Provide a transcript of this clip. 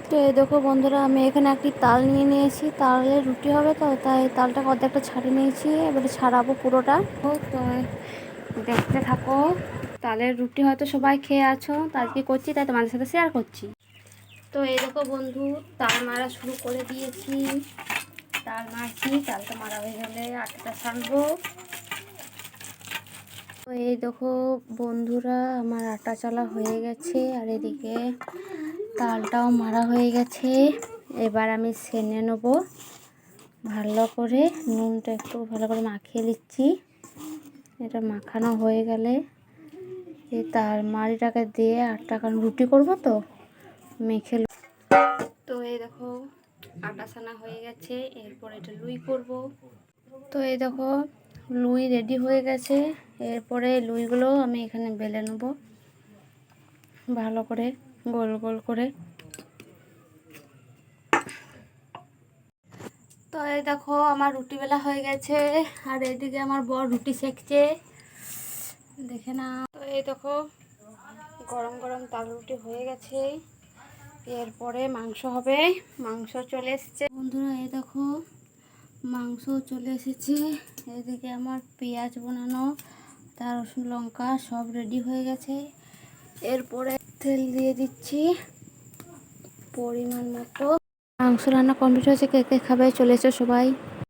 তো এই দেখো বন্ধুরা, আমি এখানে একটি তাল নিয়ে নিয়েছি। তালের রুটি হবে, তো তাই তালটাকে অর্ধেকটা ছাড়িয়ে নিয়েছি, এবারে ছাড়াবো পুরোটা। তো দেখতে থাকো। তালের রুটি হয়তো সবাই খেয়ে আছো, তো আজকে করছি তাই তোমাদের সাথে শেয়ার করছি। তো এই দেখো বন্ধু, তাল মারা শুরু করে দিয়েছি। তাল মারছি, তালটা মারা হয়ে গেলে আটাটা ছাড়বো। তো এই দেখো বন্ধুরা, আমার আটা চালা হয়ে গেছে, আর এদিকে তালটাও মারা হয়ে গেছে। এবার আমি সেনে নেব ভালো করে, নুনটা একটু ভালো করে মাখিয়ে দিচ্ছি। এটা মাখানো হয়ে গেলে এই তাল মাড়িটাকে দিয়ে আটটা, কারণ রুটি করবো তো মেখে। তো এই দেখো আটা সানা হয়ে গেছে, এরপর এটা লুই করব। তো এই দেখো লুই রেডি হয়ে গেছে। এরপরে লুইগুলো আমি এখানে বেলে নেব ভালো করে, গোল গোল করে। তো এই দেখো আমার রুটি বেলা হয়ে গেছে, আর এদিকে আমার বর রুটি সেঁকছে, দেখে না। তো এই দেখো গরম গরম তাল রুটি হয়ে গেছে। এরপরে মাংস হবে, মাংস চলে এসেছে বন্ধুরা। এই দেখো মাংস চলে এসেছে। এদিকে আমার পেঁয়াজ বানানো, তার রসুন লঙ্কা সব রেডি হয়ে গেছে। এরপরে তেল দিয়ে দিচ্ছি পরিমাণ মতো। মাংস রান্না কমপ্লিট হয়েছে, কে কে খাবে চলে এসো সবাই।